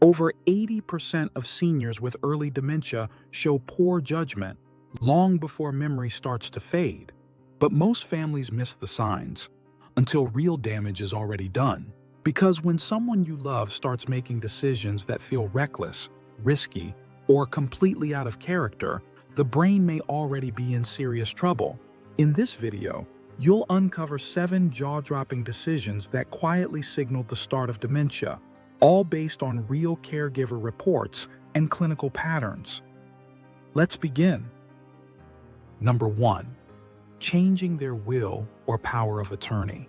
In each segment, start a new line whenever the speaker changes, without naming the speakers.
Over 80% of seniors with early dementia show poor judgment long before memory starts to fade. But most families miss the signs until real damage is already done. Because when someone you love starts making decisions that feel reckless, risky, or completely out of character, the brain may already be in serious trouble. In this video, you'll uncover 7 jaw-dropping decisions that quietly signaled the start of dementia, all based on real caregiver reports and clinical patterns. Let's begin. Number 1. Changing their will or power of attorney.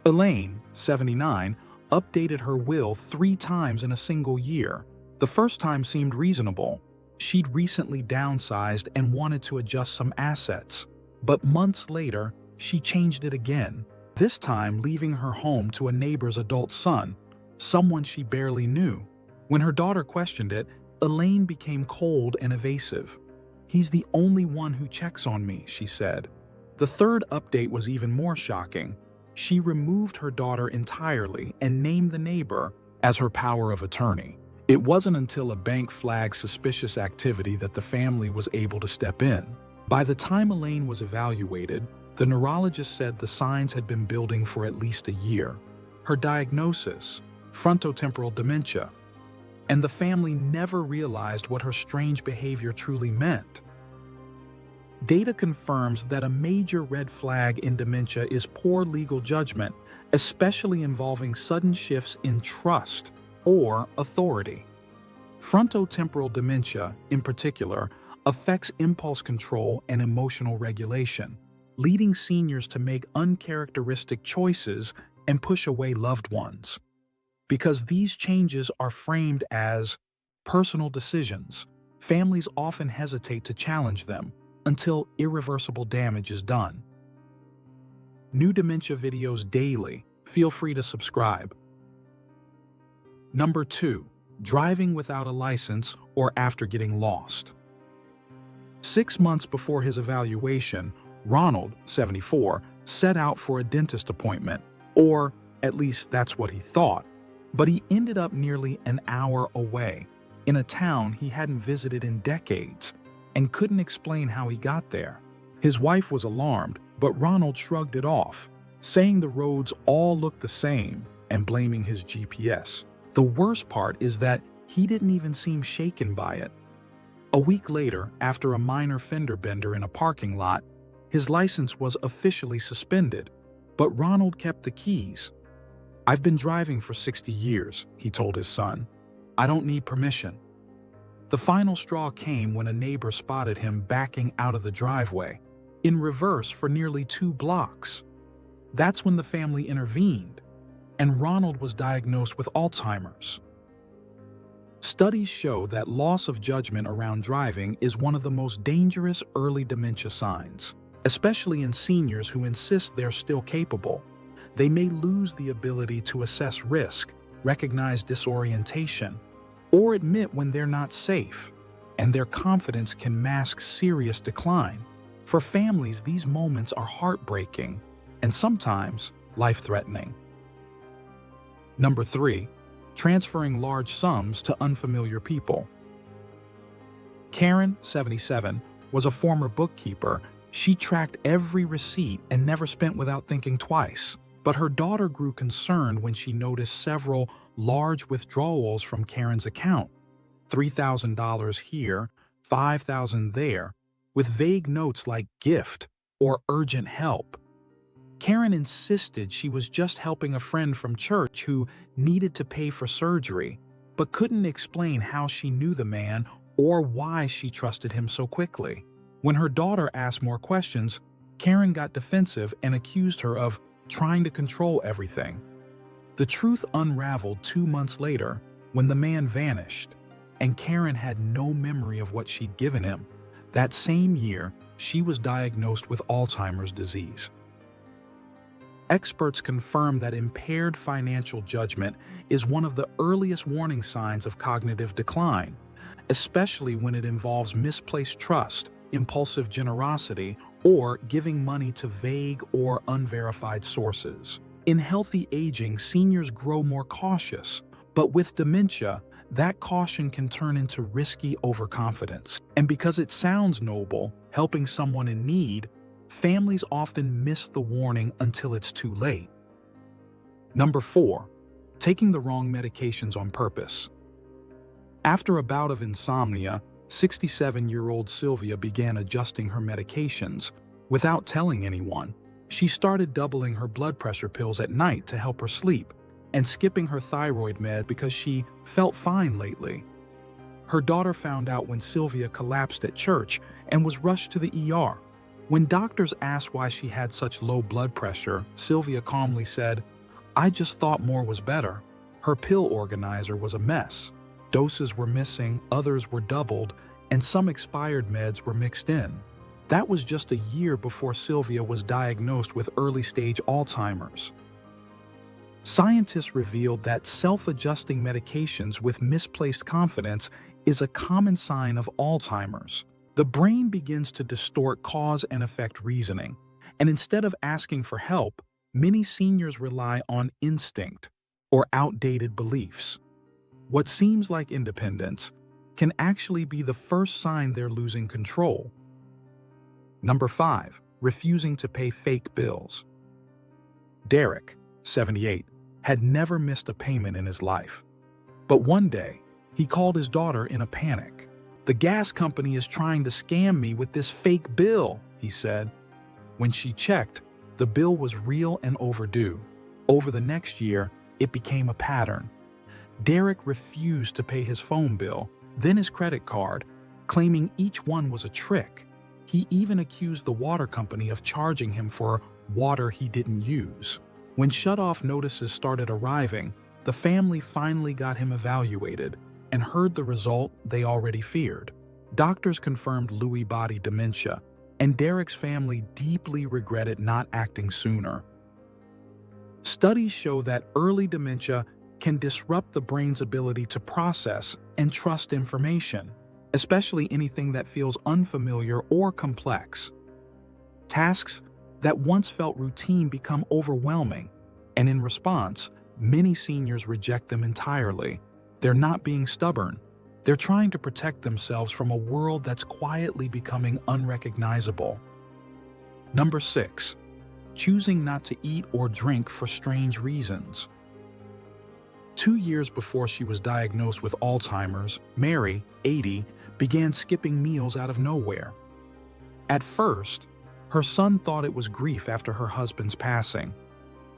Elaine, 79, updated her will 3 times in a single year. The first time seemed reasonable. She'd recently downsized and wanted to adjust some assets. But months later, she changed it again, this time leaving her home to a neighbor's adult son, someone she barely knew. When her daughter questioned it, Elaine became cold and evasive. "He's the only one who checks on me," she said. The third update was even more shocking. She removed her daughter entirely and named the neighbor as her power of attorney. It wasn't until a bank flagged suspicious activity that the family was able to step in. By the time Elaine was evaluated, the neurologist said the signs had been building for at least a year. Her diagnosis: frontotemporal dementia. And the family never realized what her strange behavior truly meant. Data confirms that a major red flag in dementia is poor legal judgment, especially involving sudden shifts in trust or authority. Frontotemporal dementia, in particular, affects impulse control and emotional regulation, leading seniors to make uncharacteristic choices and push away loved ones. Because these changes are framed as personal decisions, families often hesitate to challenge them until irreversible damage is done. New dementia videos daily. Feel free to subscribe. Number 2. Driving without a license or after getting lost. 6 months before his evaluation, Ronald, 74, set out for a dentist appointment, or at least that's what he thought. But he ended up nearly an hour away, in a town he hadn't visited in decades, and couldn't explain how he got there. His wife was alarmed, but Ronald shrugged it off, saying the roads all looked the same and blaming his GPS. The worst part is that he didn't even seem shaken by it. A week later, after a minor fender bender in a parking lot, his license was officially suspended, but Ronald kept the keys. "I've been driving for 60 years, he told his son. "I don't need permission." The final straw came when a neighbor spotted him backing out of the driveway, in reverse for nearly 2 blocks. That's when the family intervened, and Ronald was diagnosed with Alzheimer's. Studies show that loss of judgment around driving is one of the most dangerous early dementia signs, especially in seniors who insist they're still capable. They may lose the ability to assess risk, recognize disorientation, or admit when they're not safe, and their confidence can mask serious decline. For families, these moments are heartbreaking and sometimes life-threatening. Number 3. Transferring large sums to unfamiliar people. Karen, 77, was a former bookkeeper. She tracked every receipt and never spent without thinking twice. But her daughter grew concerned when she noticed several large withdrawals from Karen's account. $3,000 here, $5,000 there, with vague notes like gift or urgent help. Karen insisted she was just helping a friend from church who needed to pay for surgery, but couldn't explain how she knew the man or why she trusted him so quickly. When her daughter asked more questions, Karen got defensive and accused her of trying to control everything. The truth unraveled 2 months later when the man vanished, and Karen had no memory of what she'd given him. That same year, she was diagnosed with Alzheimer's disease. Experts confirm that impaired financial judgment is one of the earliest warning signs of cognitive decline, especially when it involves misplaced trust, impulsive generosity, or giving money to vague or unverified sources. In healthy aging, seniors grow more cautious, But with dementia, that caution can turn into risky overconfidence. And because it sounds noble, helping someone in need, families often miss the warning until it's too late. Number 4. Taking the wrong medications on purpose. After a bout of insomnia, 67-year-old Sylvia began adjusting her medications without telling anyone. She started doubling her blood pressure pills at night to help her sleep and skipping her thyroid med because she felt fine lately. Her daughter found out when Sylvia collapsed at church and was rushed to the ER. When doctors asked why she had such low blood pressure, Sylvia calmly said, "I just thought more was better." Her pill organizer was a mess. Doses were missing, others were doubled, and some expired meds were mixed in. That was just a year before Sylvia was diagnosed with early-stage Alzheimer's. Scientists revealed that self-adjusting medications with misplaced confidence is a common sign of Alzheimer's. The brain begins to distort cause and effect reasoning, and instead of asking for help, many seniors rely on instinct or outdated beliefs. What seems like independence can actually be the first sign they're losing control. Number 5. Refusing to pay fake bills. Derek, 78, had never missed a payment in his life. But one day, he called his daughter in a panic. "The gas company is trying to scam me with this fake bill," he said. When she checked, the bill was real and overdue. Over the next year, it became a pattern. Derek refused to pay his phone bill, then his credit card, claiming each one was a trick. He even accused the water company of charging him for water he didn't use. When shut-off notices started arriving, the family finally got him evaluated and heard the result they already feared. Doctors confirmed Lewy body dementia, and Derek's family deeply regretted not acting sooner. Studies show that early dementia can disrupt the brain's ability to process and trust information, especially anything that feels unfamiliar or complex. Tasks that once felt routine become overwhelming, and in response, many seniors reject them entirely. They're not being stubborn. They're trying to protect themselves from a world that's quietly becoming unrecognizable. Number 6. Choosing not to eat or drink for strange reasons. 2 years before she was diagnosed with Alzheimer's, Mary, 80, began skipping meals out of nowhere. At first, her son thought it was grief after her husband's passing,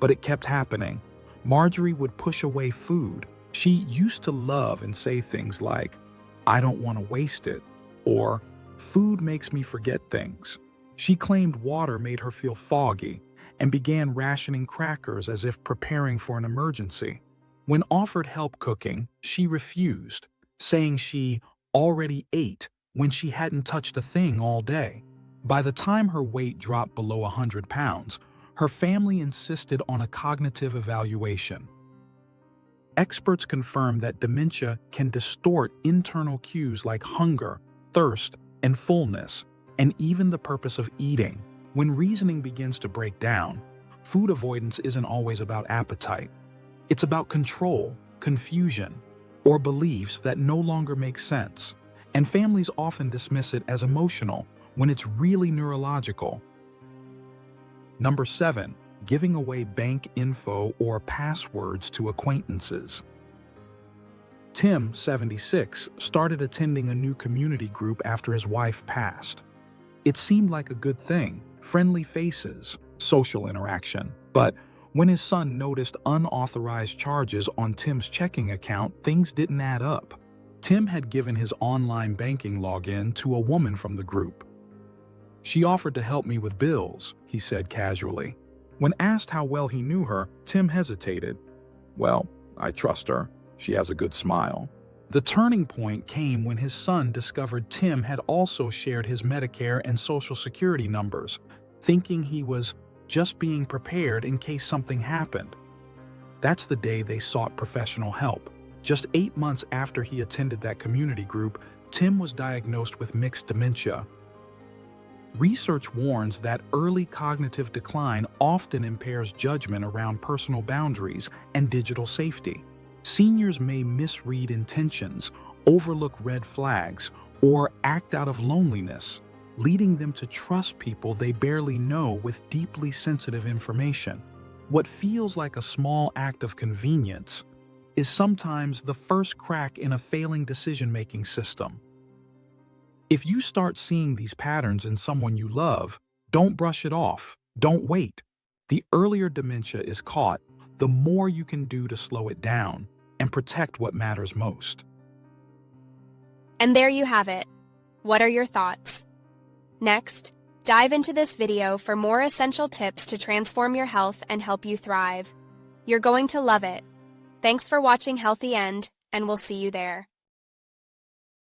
but it kept happening. Marjorie would push away food she used to love and say things like, "I don't want to waste it," or "Food makes me forget things." She claimed water made her feel foggy and began rationing crackers as if preparing for an emergency. When offered help cooking, she refused, saying she already ate when she hadn't touched a thing all day. By the time her weight dropped below 100 pounds, her family insisted on a cognitive evaluation. Experts confirm that dementia can distort internal cues like hunger, thirst, and fullness, and even the purpose of eating. When reasoning begins to break down, food avoidance isn't always about appetite. It's about control, confusion, or beliefs that no longer make sense, and families often dismiss it as emotional when it's really neurological. Number 7. Giving away bank info or passwords to acquaintances. Tim, 76, started attending a new community group after his wife passed. It seemed like a good thing, friendly faces, social interaction. But when his son noticed unauthorized charges on Tim's checking account, things didn't add up. Tim had given his online banking login to a woman from the group. "She offered to help me with bills," he said casually. When asked how well he knew her, Tim hesitated. "Well, I trust her. She has a good smile." The turning point came when his son discovered Tim had also shared his Medicare and Social Security numbers, thinking he was just being prepared in case something happened. That's the day they sought professional help. Just 8 months after he attended that community group, Tim was diagnosed with mixed dementia. Research warns that early cognitive decline often impairs judgment around personal boundaries and digital safety. Seniors may misread intentions, overlook red flags, or act out of loneliness, leading them to trust people they barely know with deeply sensitive information. What feels like a small act of convenience is sometimes the first crack in a failing decision-making system. If you start seeing these patterns in someone you love, don't brush it off. Don't wait. The earlier dementia is caught, the more you can do to slow it down and protect what matters most.
And there you have it. What are your thoughts? Next, dive into this video for more essential tips to transform your health and help you thrive. You're going to love it. Thanks for watching Healthy End, and we'll see you there.